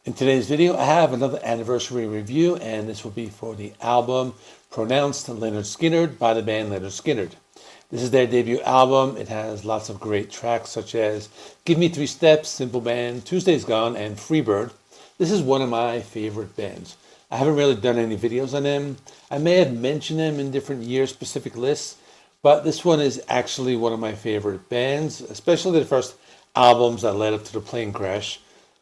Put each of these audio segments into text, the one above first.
In today's video, I have another anniversary review, and this will be for the album Pronounced Lynyrd Skynyrd by the band Lynyrd Skynyrd. This is their debut album. It has lots of great tracks such as Gimme Three Steps, Simple Man, Tuesday's Gone, and Freebird. This is one of my favorite bands. I haven't really done any videos on them. I may have mentioned them in different year-specific lists, but this one is actually one of my favorite bands, especially the first albums that led up to the plane crash.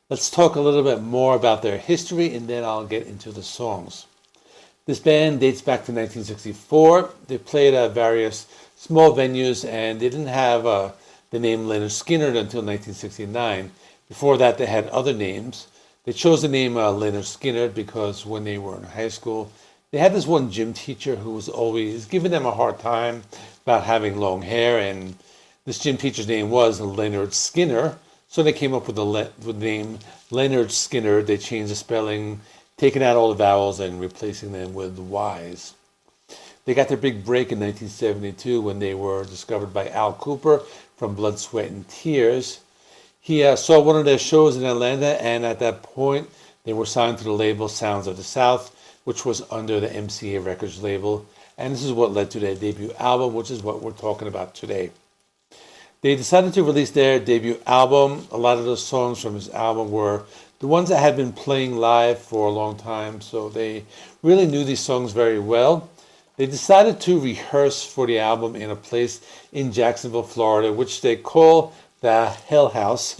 Let's talk a little bit more about their history, and then I'll get into the songs. This band dates back to 1964. They played at various small venues, and they didn't have the name Lynyrd Skynyrd until 1969. Before that, they had other names. They chose the name Lynyrd Skynyrd because when they were in high school, they had this one gym teacher who was always giving them a hard time about having long hair, and this gym teacher's name was Leonard Skinner. So they came up with the name Lynyrd Skynyrd. They changed the spelling, taking out all the vowels and replacing them with Y's. They got their big break in 1972 when they were discovered by Al Kooper from Blood, Sweat, and Tears. He saw one of their shows in Atlanta, and at that point, they were signed to the label Sounds of the South, which was under the MCA Records label. And this is what led to their debut album, which is what we're talking about today. They decided to release their debut album. A lot of the songs from this album were the ones that had been playing live for a long time, so they really knew these songs very well. They decided to rehearse for the album in a place in Jacksonville, Florida, which they call the Hell House,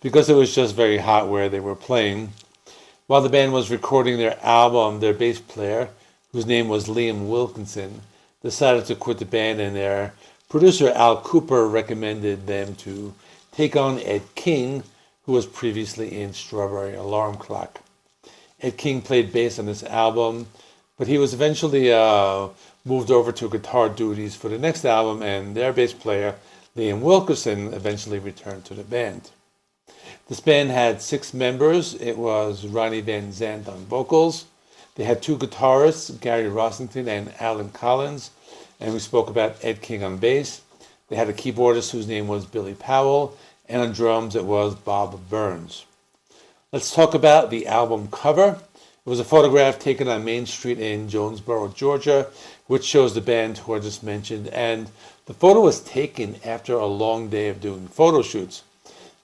because it was just very hot where they were playing. While the band was recording their album, their bass player, whose name was Liam Wilkinson, decided to quit the band, and their producer Al Kooper recommended them to take on Ed King, who was previously in Strawberry Alarm Clock. Ed King played bass on this album, but he was eventually moved over to guitar duties for the next album, and their bass player, Liam Wilkinson, eventually returned to the band. This band had 6 members. It was Ronnie Van Zant on vocals. They had 2 guitarists, Gary Rossington and Alan Collins, and we spoke about Ed King on bass. They had a keyboardist whose name was Billy Powell, and on drums it was Bob Burns. Let's talk about the album cover. It was a photograph taken on Main Street in Jonesboro, Georgia, which shows the band who I just mentioned, and the photo was taken after a long day of doing photo shoots.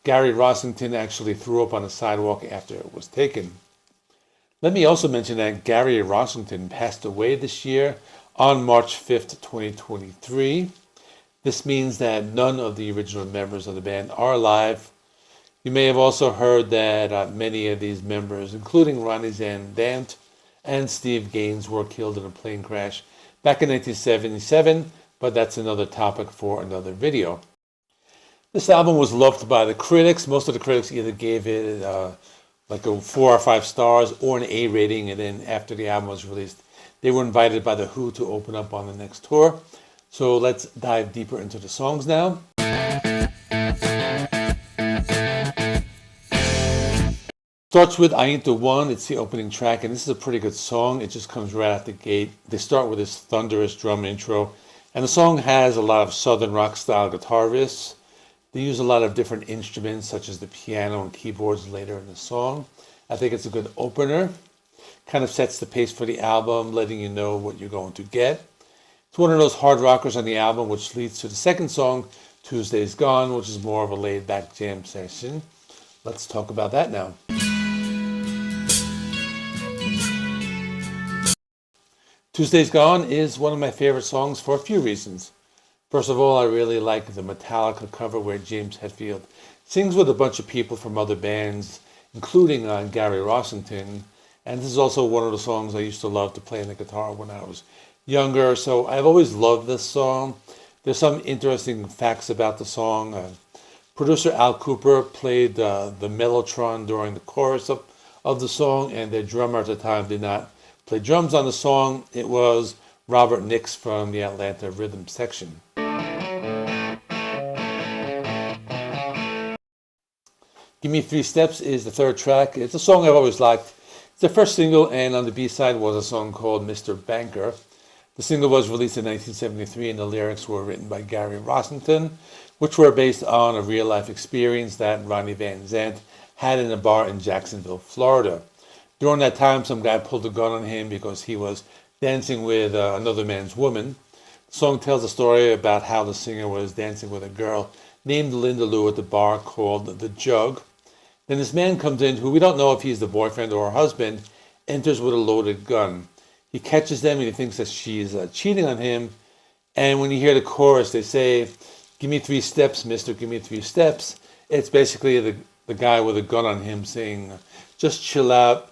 Gary Rossington actually threw up on the sidewalk after it was taken. Let me also mention that Gary Rossington passed away this year on March 5th, 2023. This means that none of the original members of the band are alive. You may have also heard that many of these members, including Ronnie Van Zant and Steve Gaines, were killed in a plane crash back in 1977, but that's another topic for another video. This album was loved by the critics. Most of the critics either gave it like a 4 or 5 stars or an A rating, and then after the album was released, they were invited by The Who to open up on the next tour. So let's dive deeper into the songs now. Starts with I Ain't the One. It's the opening track, and this is a pretty good song. It just comes right out the gate. They start with this thunderous drum intro, and the song has a lot of southern rock style guitar riffs. They use a lot of different instruments such as the piano and keyboards later in the song. I think it's a good opener. Kind of sets the pace for the album, letting you know what you're going to get. It's one of those hard rockers on the album, which leads to the second song, Tuesday's Gone, which is more of a laid-back jam session. Let's talk about that now. Tuesday's Gone is one of my favorite songs for a few reasons. First of all, I really like the Metallica cover where James Hetfield sings with a bunch of people from other bands, including Gary Rossington. And this is also one of the songs I used to love to play on the guitar when I was younger. So I've always loved this song. There's some interesting facts about the song. Producer Al Kooper played the mellotron during the chorus of the song, and their drummer at the time did not play drums on the song. It was Robert Nix from the Atlanta Rhythm Section. Gimme Three Steps is the third track. It's a song I've always liked. It's the first single, and on the B-side was a song called Mr. Banker. The single was released in 1973, and the lyrics were written by Gary Rossington, which were based on a real-life experience that Ronnie Van Zant had in a bar in Jacksonville, Florida. During that time, some guy pulled a gun on him because he was dancing with another man's woman. The song tells a story about how the singer was dancing with a girl named Linda Lou at the bar called The Jug. Then this man comes in, who we don't know if he's the boyfriend or husband, enters with a loaded gun. He catches them and he thinks that she's cheating on him. And when you hear the chorus, they say, "Give me 3 steps, mister, give me 3 steps." It's basically the guy with a gun on him saying, just chill out,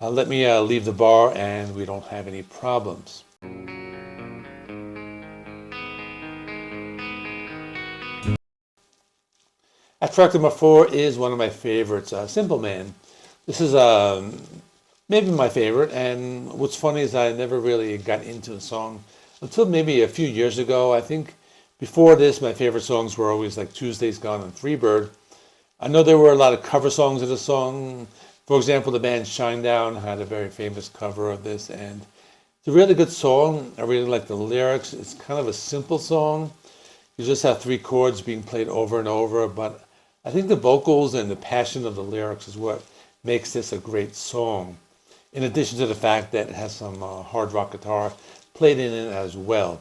let me leave the bar and we don't have any problems. At track number 4 is one of my favorites, Simple Man. This is maybe my favorite, and what's funny is I never really got into the song until maybe a few years ago. I think before this, my favorite songs were always like Tuesday's Gone and Freebird. I know there were a lot of cover songs of the song. For example, the band Shinedown had a very famous cover of this, and it's a really good song. I really like the lyrics. It's kind of a simple song. You just have 3 chords being played over and over, but I think the vocals and the passion of the lyrics is what makes this a great song, in addition to the fact that it has some hard rock guitar played in it as well.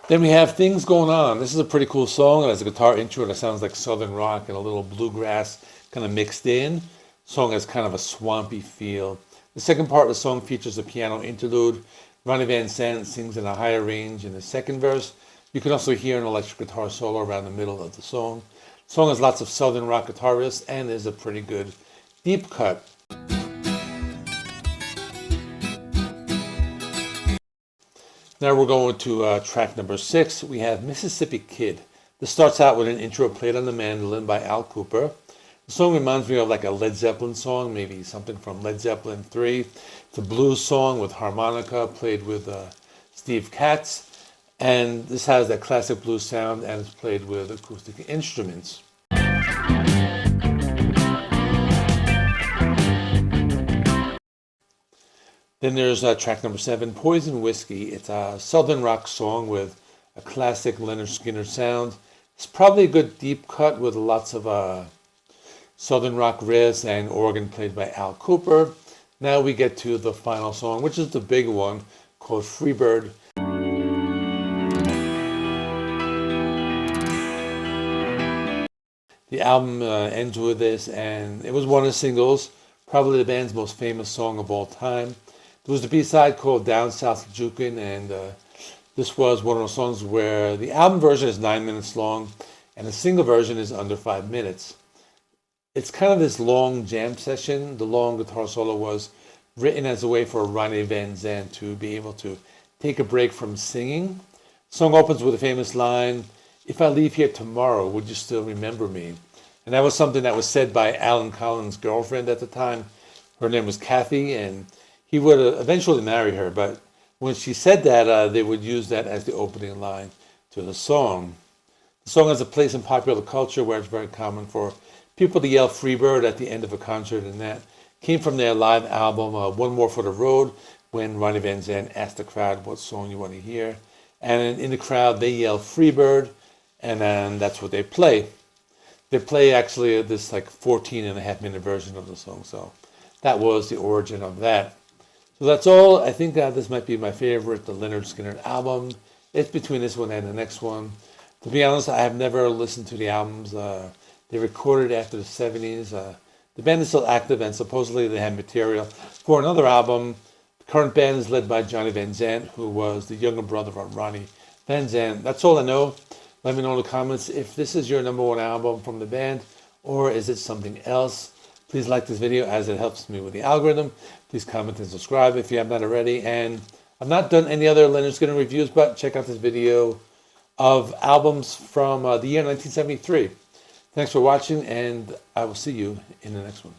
Then we have Things Going On. This is a pretty cool song. It has a guitar intro that sounds like southern rock and a little bluegrass kind of mixed in. The song has kind of a swampy feel. The second part of the song features a piano interlude. Ronnie Van Zant sings in a higher range in the second verse. You can also hear an electric guitar solo around the middle of the song. The song has lots of southern rock guitar riffs and is a pretty good deep cut. Now we're going to track number 6. We have Mississippi Kid. This starts out with an intro played on the mandolin by Al Kooper. The song reminds me of like a Led Zeppelin song, maybe something from Led Zeppelin 3. It's a blues song with harmonica played with Steve Katz. And this has that classic blues sound and it's played with acoustic instruments. Then there's track number 7, Poison Whiskey. It's a southern rock song with a classic Lynyrd Skynyrd sound. It's probably a good deep cut with lots of southern rock riffs and organ played by Al Kooper. Now we get to the final song, which is the big one, called Freebird. The album ends with this, and it was one of the singles, probably the band's most famous song of all time. There was the B-side called Down South Jukin', and this was one of those songs where the album version is 9 minutes long, and the single version is under 5 minutes. It's kind of this long jam session. The long guitar solo was written as a way for Ronnie Van Zant to be able to take a break from singing. The song opens with a famous line, "If I leave here tomorrow, would you still remember me?" And that was something that was said by Alan Collins' girlfriend at the time. Her name was Kathy, and he would eventually marry her. But when she said that, they would use that as the opening line to the song. The song has a place in popular culture where it's very common for people to yell Freebird at the end of a concert, and that came from their live album, One More for the Road, when Ronnie Van Zant asked the crowd what song you want to hear. And in the crowd, they yell Freebird, and then that's what they play. They play actually this like 14.5-minute version of the song, so that was the origin of that. So that's all. I think this might be my favorite, the Lynyrd Skynyrd album. It's between this one and the next one. To be honest, I have never listened to the albums. They recorded after the 70s. The band is still active, and supposedly they have material for another album. The current band is led by Johnny Van Zant, who was the younger brother of Ronnie Van Zant. That's all I know. Let me know in the comments if this is your #1 album from the band, or is it something else. Please like this video as it helps me with the algorithm. Please comment and subscribe if you have not already. And I've not done any other Lynyrd Skynyrd reviews, but check out this video of albums from the year 1973. Thanks for watching, and I will see you in the next one.